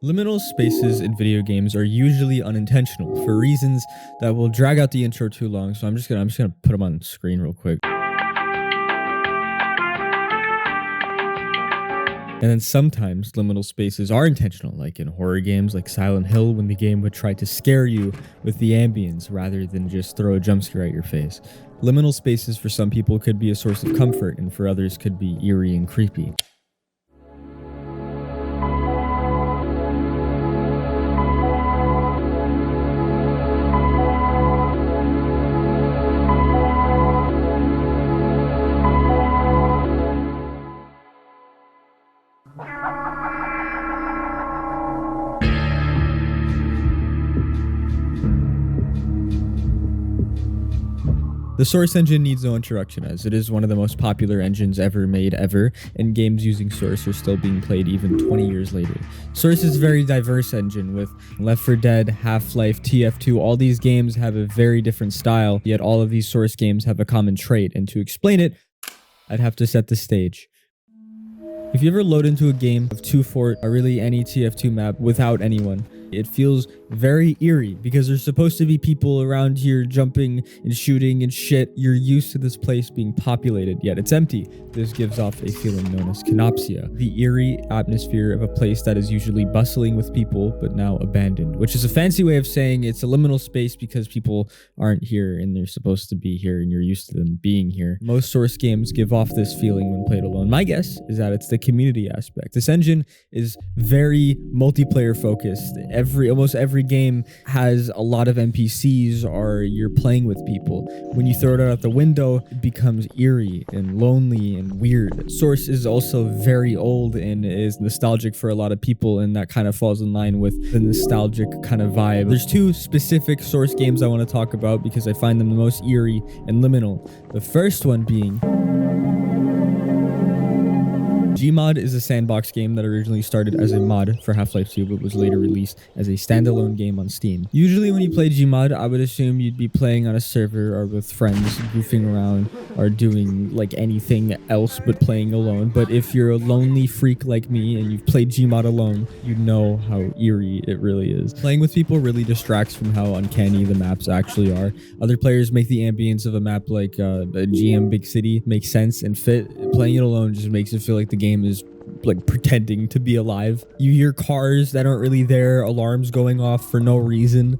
Liminal spaces in video games are usually unintentional for reasons that will drag out the intro too long, so I'm just gonna put them on screen real quick. And then sometimes liminal spaces are intentional, like in horror games like Silent Hill, when the game would try to scare you with the ambience rather than just throw a jump scare at your face. Liminal spaces for some people could be a source of comfort, and for others could be eerie and creepy. The Source engine needs no introduction, as it is one of the most popular engines ever made, and games using Source are still being played even 20 years later. Source is a very diverse engine, with Left 4 Dead, Half-Life, TF2, all these games have a very different style, yet all of these Source games have a common trait, and to explain it, I'd have to set the stage. If you ever load into a game of 2 Fort or really any TF2 map without anyone, it feels very eerie because there's supposed to be people around here jumping and shooting and shit. You're used to this place being populated, yet it's empty. This gives off a feeling known as canopsia, the eerie atmosphere of a place that is usually bustling with people but now abandoned, which is a fancy way of saying it's a liminal space because people aren't here and they're supposed to be here and you're used to them being here. Most Source games give off this feeling when played alone. My guess is that it's the community aspect. This engine is very multiplayer focused. Almost every game has a lot of NPCs, or you're playing with people. When you throw it out the window, it becomes eerie and lonely and weird. Source is also very old and is nostalgic for a lot of people, and that kind of falls in line with the nostalgic kind of vibe. There's two specific Source games I want to talk about because I find them the most eerie and liminal. The first one being Gmod is a sandbox game that originally started as a mod for Half-Life 2 but was later released as a standalone game on Steam. Usually when you play Gmod, I would assume you'd be playing on a server or with friends, goofing around or doing like anything else but playing alone. But if you're a lonely freak like me and you've played Gmod alone, you know how eerie it really is. Playing with people really distracts from how uncanny the maps actually are. Other players make the ambience of a map like a GM Big City make sense and fit. Playing it alone just makes it feel like the game is like pretending to be alive. You hear cars that aren't really there, alarms going off for no reason.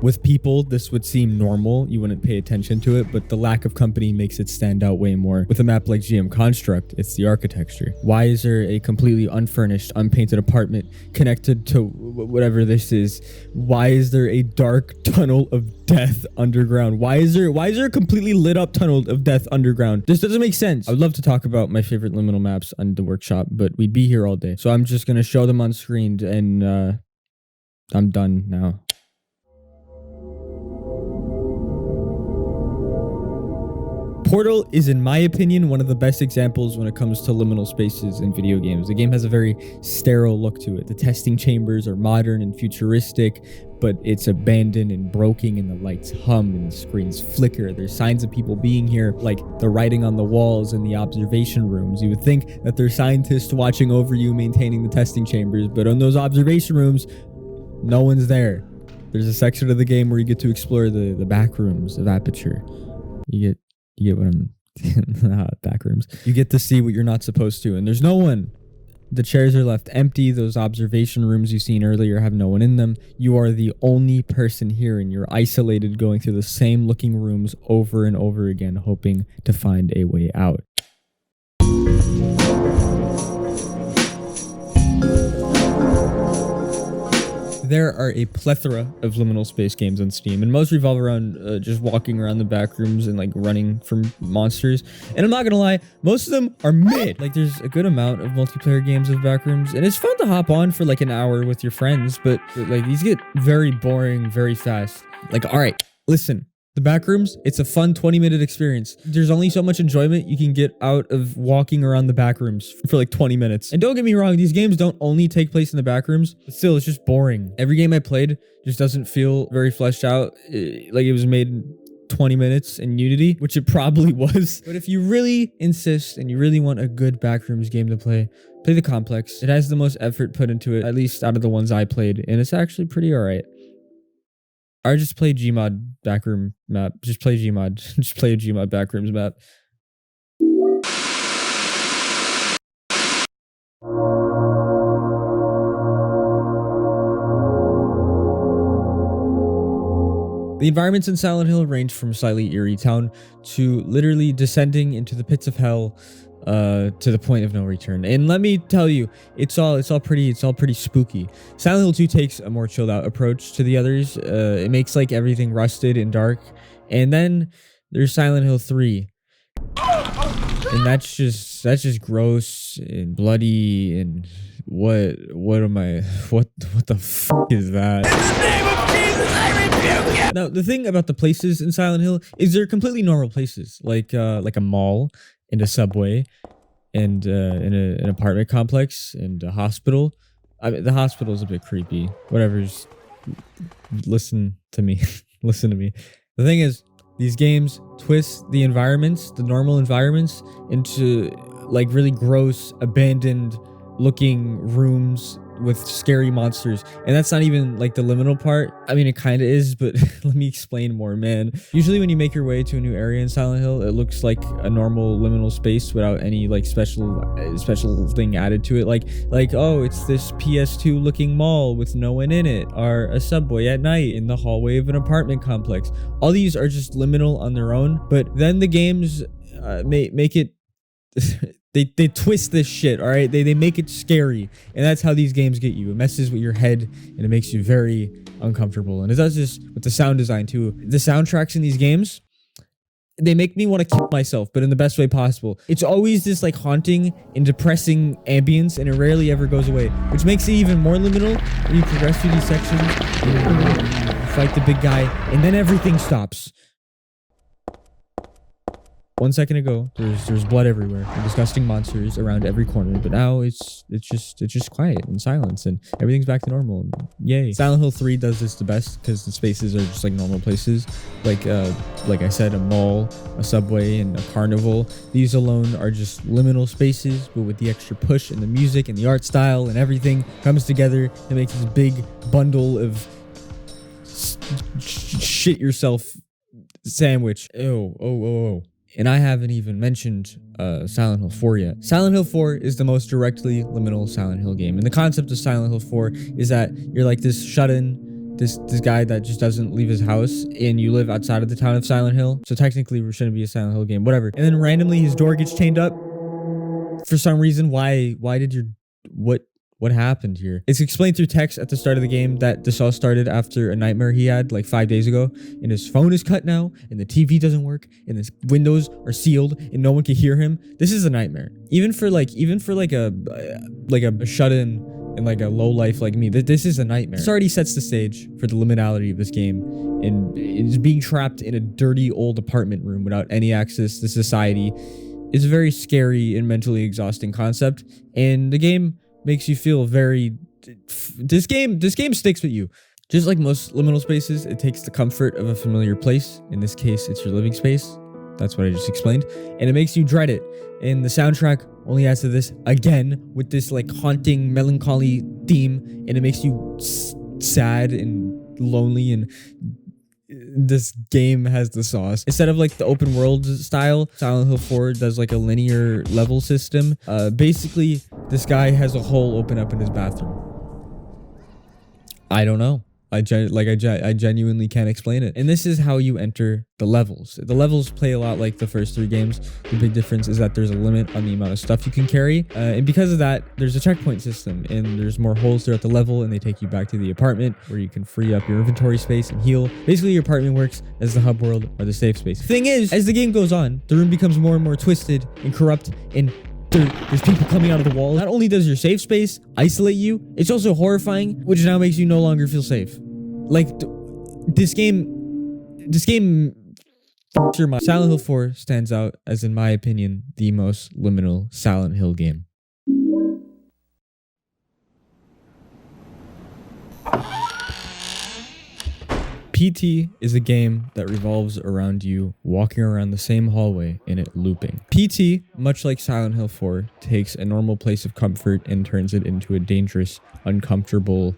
With people, this would seem normal. You wouldn't pay attention to it, but the lack of company makes it stand out way more. With a map like GM Construct, it's the architecture. Why is there a completely unfurnished, unpainted apartment connected to whatever this is? Why is there a dark tunnel of death underground? Why is there a completely lit up tunnel of death underground? This doesn't make sense. I would love to talk about my favorite liminal maps on the workshop, but we'd be here all day. So I'm just gonna show them on screen and I'm done now. Portal is, in my opinion, one of the best examples when it comes to liminal spaces in video games. The game has a very sterile look to it. The testing chambers are modern and futuristic, but it's abandoned and broken, and the lights hum and the screens flicker. There's signs of people being here, like the writing on the walls in the observation rooms. You would think that there's scientists watching over you, maintaining the testing chambers, but in those observation rooms, no one's there. There's a section of the game where you get to explore the back rooms of Aperture. You get what I'm back rooms. You get to see what you're not supposed to, and there's no one. The chairs are left empty. Those observation rooms you've seen earlier have no one in them. You are the only person here, and you're isolated, going through the same looking rooms over and over again, hoping to find a way out. There are a plethora of liminal space games on Steam, and most revolve around just walking around the back rooms and like running from monsters. And I'm not gonna lie, most of them are mid. Like, there's a good amount of multiplayer games with back rooms, and it's fun to hop on for like an hour with your friends, but like these get very boring very fast. Like, all right, listen, The Backrooms, it's a fun 20-minute experience. There's only so much enjoyment you can get out of walking around the Backrooms for like 20 minutes. And don't get me wrong, these games don't only take place in the Backrooms, but still, it's just boring. Every game I played just doesn't feel very fleshed out, like it was made in 20 minutes in Unity, which it probably was. But if you really insist and you really want a good Backrooms game to play the Complex. It has the most effort put into it, at least out of the ones I played, and it's actually pretty alright. Or just play Gmod backroom map. Just play Gmod. Just play a Gmod backrooms map. The environments in Silent Hill range from slightly eerie town to literally descending into the pits of hell, to the point of no return. And let me tell you, it's all pretty spooky. Silent Hill 2 takes a more chilled out approach to the others. It makes like everything rusted and dark. And then there's Silent Hill 3. And that's just gross and bloody and what the fuck is that? In the name of Jesus, I rebuke you! Now, the thing about the places in Silent Hill is they're completely normal places, like a mall and a subway and an apartment complex and a hospital. I mean, the hospital is a bit creepy. Whatever, just listen to me. Listen to me. The thing is, these games twist the environments, the normal environments, into like really gross, abandoned looking rooms with scary monsters. And that's not even like the liminal part. I mean, it kind of is, but let me explain more, man. Usually when you make your way to a new area in Silent Hill, it looks like a normal liminal space without any like special thing added to it. Like, oh, it's this PS2 looking mall with no one in it, or a subway at night in the hallway of an apartment complex. All these are just liminal on their own, but then the games make it They twist this shit, all right? They make it scary, and that's how these games get you. It messes with your head, and it makes you very uncomfortable. And it does this with the sound design, too. The soundtracks in these games, they make me want to kill myself, but in the best way possible. It's always this, like, haunting and depressing ambience, and it rarely ever goes away, which makes it even more liminal when you progress through these sections, you fight the big guy, and then everything stops. 1 second ago, there's blood everywhere and disgusting monsters around every corner, but now it's just quiet and silence and everything's back to normal. Yay! Silent Hill 3 does this the best because the spaces are just like normal places, like I said, a mall, a subway, and a carnival. These alone are just liminal spaces, but with the extra push and the music and the art style and everything comes together to make this big bundle of shit yourself sandwich. Oh. And I haven't even mentioned Silent Hill 4 yet. Silent Hill 4 is the most directly liminal Silent Hill game. And the concept of Silent Hill 4 is that you're like this shut-in, this guy that just doesn't leave his house, and you live outside of the town of Silent Hill. So technically, it shouldn't be a Silent Hill game, whatever. And then randomly, his door gets chained up. For some reason, why did your... What happened here? It's explained through text at the start of the game that this all started after a nightmare he had like 5 days ago, and his phone is cut now, and the TV doesn't work, and his windows are sealed, and no one can hear him. This is a nightmare. Even for like a shut-in and like a low life like me, this is a nightmare. This already sets the stage for the liminality of this game, and it's being trapped in a dirty old apartment room without any access to society. It's a very scary and mentally exhausting concept, and the game makes you feel very... This game sticks with you. Just like most liminal spaces, it takes the comfort of a familiar place. In this case, it's your living space. That's what I just explained. And it makes you dread it. And the soundtrack only adds to this again with this like haunting, melancholy theme. And it makes you sad and lonely, and this game has the sauce. Instead of like the open world style, Silent Hill 4 does like a linear level system. Basically, this guy has a hole open up in his bathroom. I don't know. I genuinely can't explain it. And this is how you enter the levels. The levels play a lot like the first 3 games. The big difference is that there's a limit on the amount of stuff you can carry. And because of that, there's a checkpoint system, and there's more holes throughout the level, and they take you back to the apartment where you can free up your inventory space and heal. Basically, your apartment works as the hub world or the safe space. Thing is, as the game goes on, the room becomes more and more twisted and corrupt, and there's people coming out of the walls. Not only does your safe space isolate you, it's also horrifying, which now makes you no longer feel safe. Like, this game Your mind. Silent Hill 4 stands out as, in my opinion, the most liminal Silent Hill game. PT is a game that revolves around you walking around the same hallway and it looping. PT, much like Silent Hill 4, takes a normal place of comfort and turns it into a dangerous, uncomfortable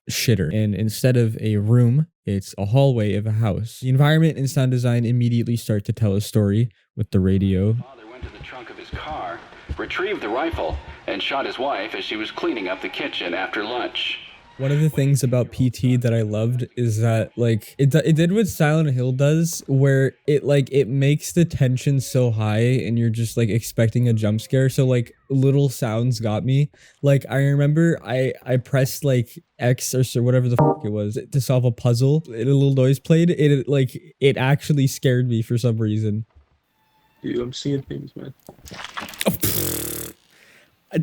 shitter. And instead of a room, it's a hallway of a house. The environment and sound design immediately start to tell a story with the radio. Father went to the trunk of his car, retrieved the rifle, and shot his wife as she was cleaning up the kitchen after lunch. One of the things about PT that I loved is that, like, it did what Silent Hill does, where it makes the tension so high and you're just, like, expecting a jump scare. So, like, little sounds got me. Like, I remember I pressed, like, X or whatever the fuck it was to solve a puzzle. And a little noise played. It actually scared me for some reason. Dude, I'm seeing things, man.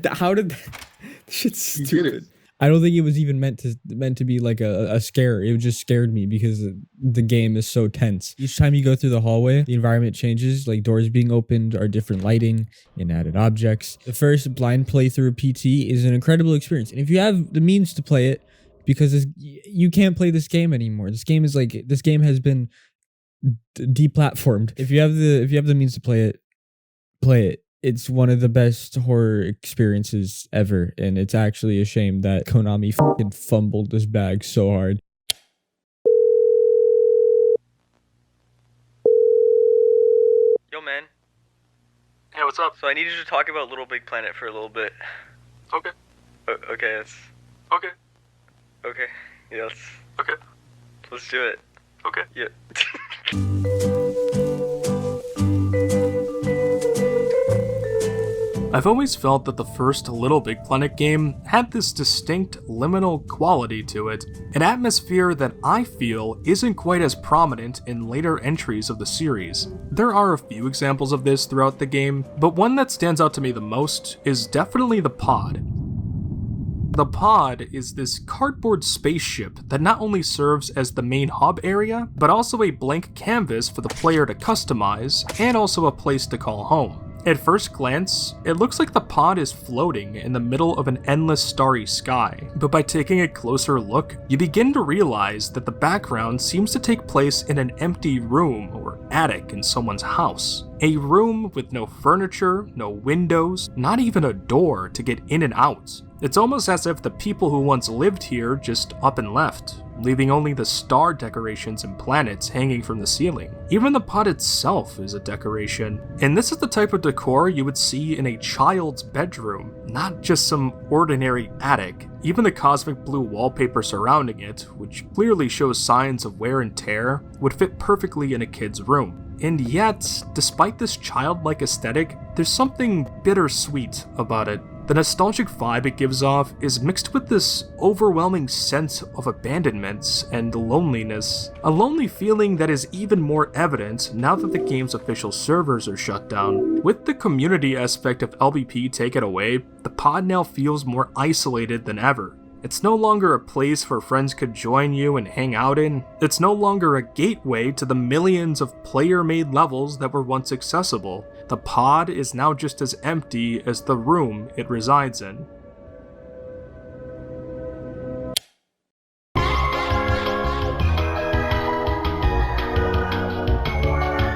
How did that... Shit's stupid. I don't think it was even meant to be like a scare. It just scared me because the game is so tense. Each time you go through the hallway, the environment changes, like doors being opened are different lighting and added objects. The first blind playthrough of PT is an incredible experience. And if you have the means to play it, because you can't play this game anymore. This game has been deplatformed. If you have the means to play it. It's one of the best horror experiences ever, and it's actually a shame that Konami fucking fumbled this bag so hard. Yo, man. Hey, what's up? So I need you to talk about LittleBigPlanet for a little bit. Okay. Okay, Okay. Okay. Yeah, Okay. let's do it. Okay. Yeah. I've always felt that the first LittleBigPlanet game had this distinct liminal quality to it, an atmosphere that I feel isn't quite as prominent in later entries of the series. There are a few examples of this throughout the game, but one that stands out to me the most is definitely the pod. The pod is this cardboard spaceship that not only serves as the main hub area, but also a blank canvas for the player to customize, and also a place to call home. At first glance, it looks like the pod is floating in the middle of an endless starry sky, but by taking a closer look, you begin to realize that the background seems to take place in an empty room or attic in someone's house. A room with no furniture, no windows, not even a door to get in and out. It's almost as if the people who once lived here just up and left, leaving only the star decorations and planets hanging from the ceiling. Even the pod itself is a decoration, and this is the type of decor you would see in a child's bedroom, not just some ordinary attic. Even the cosmic blue wallpaper surrounding it, which clearly shows signs of wear and tear, would fit perfectly in a kid's room. And yet, despite this childlike aesthetic, there's something bittersweet about it. The nostalgic vibe it gives off is mixed with this overwhelming sense of abandonment and loneliness. A lonely feeling that is even more evident now that the game's official servers are shut down. With the community aspect of LBP taken away, the pod now feels more isolated than ever. It's no longer a place where friends could join you and hang out in. It's no longer a gateway to the millions of player-made levels that were once accessible. The pod is now just as empty as the room it resides in.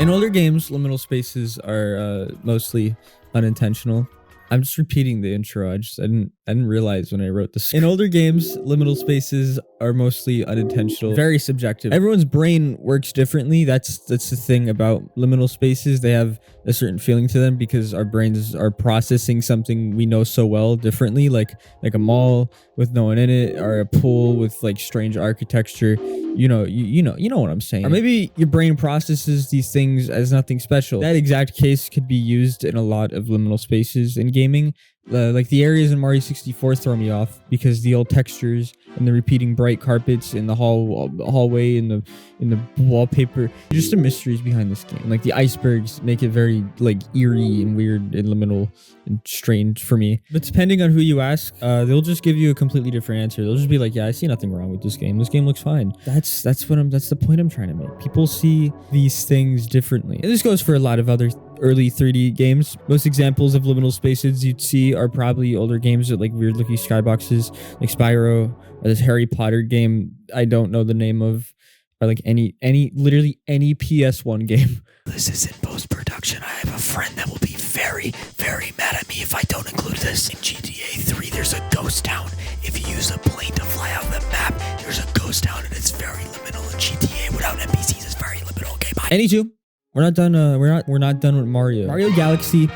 In older games, liminal spaces are mostly unintentional. I'm just repeating the intro. I didn't realize when I wrote this. In older games, liminal spaces are mostly unintentional, very subjective. Everyone's brain works differently. That's the thing about liminal spaces. They have a certain feeling to them because our brains are processing something we know so well differently, like a mall with no one in it, or a pool with like strange architecture. You know what I'm saying. Or maybe your brain processes these things as nothing special. That exact case could be used in a lot of liminal spaces in gaming. Like the areas in Mario 64 throw me off because the old textures and the repeating bright carpets in the hallway and the wallpaper. Just the mysteries behind this game. Like the icebergs make it very like eerie and weird and liminal and strange for me. But depending on who you ask, they'll just give you a completely different answer. They'll just be like, yeah, I see nothing wrong with this game. This game looks fine. That's the point I'm trying to make. People see these things differently. And this goes for a lot of other early 3D games. Most examples of liminal spaces you'd see are probably older games with like weird looking skyboxes, like Spyro, or this Harry Potter game I don't know the name of, or like literally any PS1 game. This is in post-production. I have a friend that will be very, very mad at me if I don't include this. In GTA 3, there's a ghost town. If you use a plane to fly out the map, there's a ghost town and it's very liminal. In GTA without NPCs is very liminal. Okay, bye. Anywho, we're not done. We're not done with Mario. Mario Galaxy.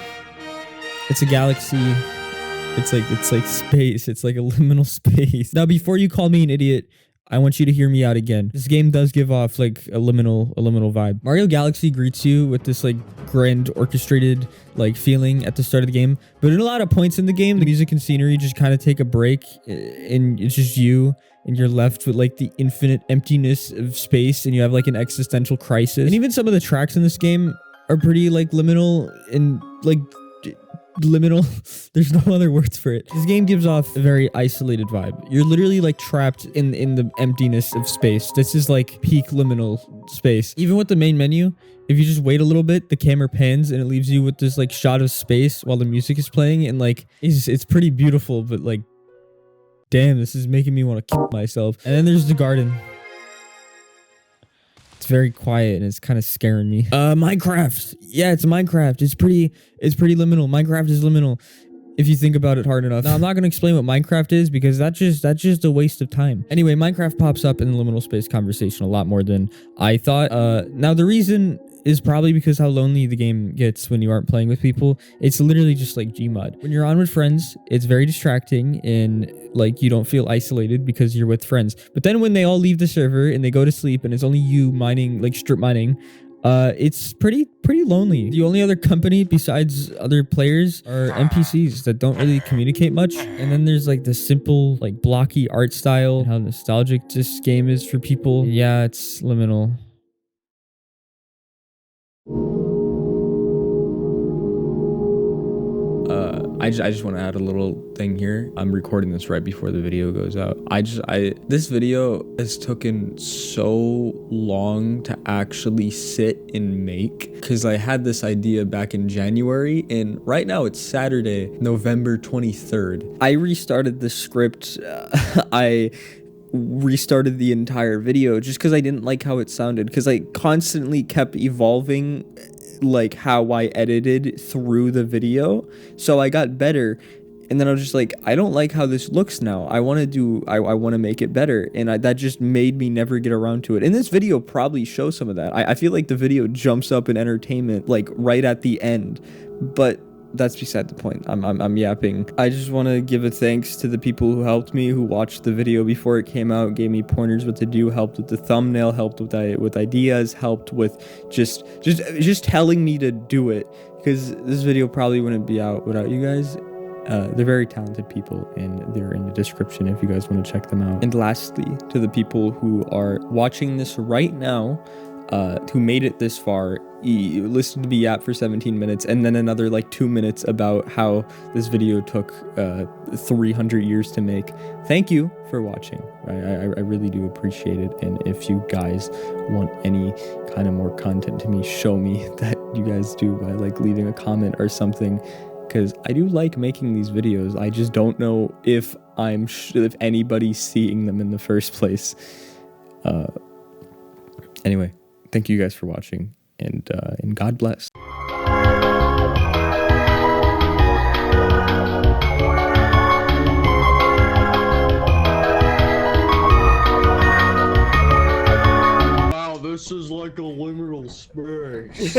It's a galaxy. It's like space. It's like a liminal space. Now, before you call me an idiot, I want you to hear me out again. This game does give off like a liminal vibe. Mario Galaxy greets you with this like grand orchestrated like feeling at the start of the game. But in a lot of points in the game, the music and scenery just kind of take a break and it's just you. And you're left with like the infinite emptiness of space and you have like an existential crisis. And even some of the tracks in this game are pretty like liminal and like liminal. There's no other words for it. This game gives off a very isolated vibe. You're literally like trapped in the emptiness of space. This is like peak liminal space. Even with the main menu, if you just wait a little bit, the camera pans and it leaves you with this like shot of space while the music is playing, and like it's pretty beautiful, but like damn, this is making me want to kill myself. And then there's the garden. It's very quiet and it's kind of scaring me. Minecraft. Yeah, it's Minecraft. It's pretty liminal. Minecraft is liminal if you think about it hard enough. Now, I'm not going to explain what Minecraft is because that's just a waste of time. Anyway, Minecraft pops up in the liminal space conversation a lot more than I thought. Now, the reason is probably because how lonely the game gets when you aren't playing with people. It's literally just like Gmod. When you're on with friends, it's very distracting and like you don't feel isolated because you're with friends. But then when they all leave the server and they go to sleep and it's only you mining, like strip mining, it's pretty lonely. The only other company besides other players are NPCs that don't really communicate much. And then there's like the simple like blocky art style, how nostalgic this game is for people. Yeah, it's liminal. I just want to add a little thing here. I'm recording this right before the video goes out. This video has taken so long to actually sit and make because I had this idea back in January and right now it's Saturday, November 23rd. I restarted the script. I restarted the entire video just because I didn't like how it sounded, because I constantly kept evolving like how I edited through the video, so I got better. And then I was just like, I don't like how this looks now. I want to make it better. And that just made me never get around to it. And this video probably shows some of that. I feel like the video jumps up in entertainment like right at the end, but that's beside the point. I'm yapping. I just want to give a thanks to the people who helped me, who watched the video before it came out, gave me pointers what to do, helped with the thumbnail, helped with ideas, helped with just telling me to do it, because this video probably wouldn't be out without you guys. They're very talented people and they're in the description if you guys want to check them out. And lastly, to the people who are watching this right now, who made it this far, listened to me yap for 17 minutes and then another like 2 minutes about how this video took 300 years to make. Thank you for watching. I really do appreciate it. And if you guys want any kind of more content to me, show me that you guys do by like leaving a comment or something, because I do like making these videos. I just don't know if if anybody's seeing them in the first place. Anyway, thank you guys for watching, and God bless. Wow, this is like a liminal space.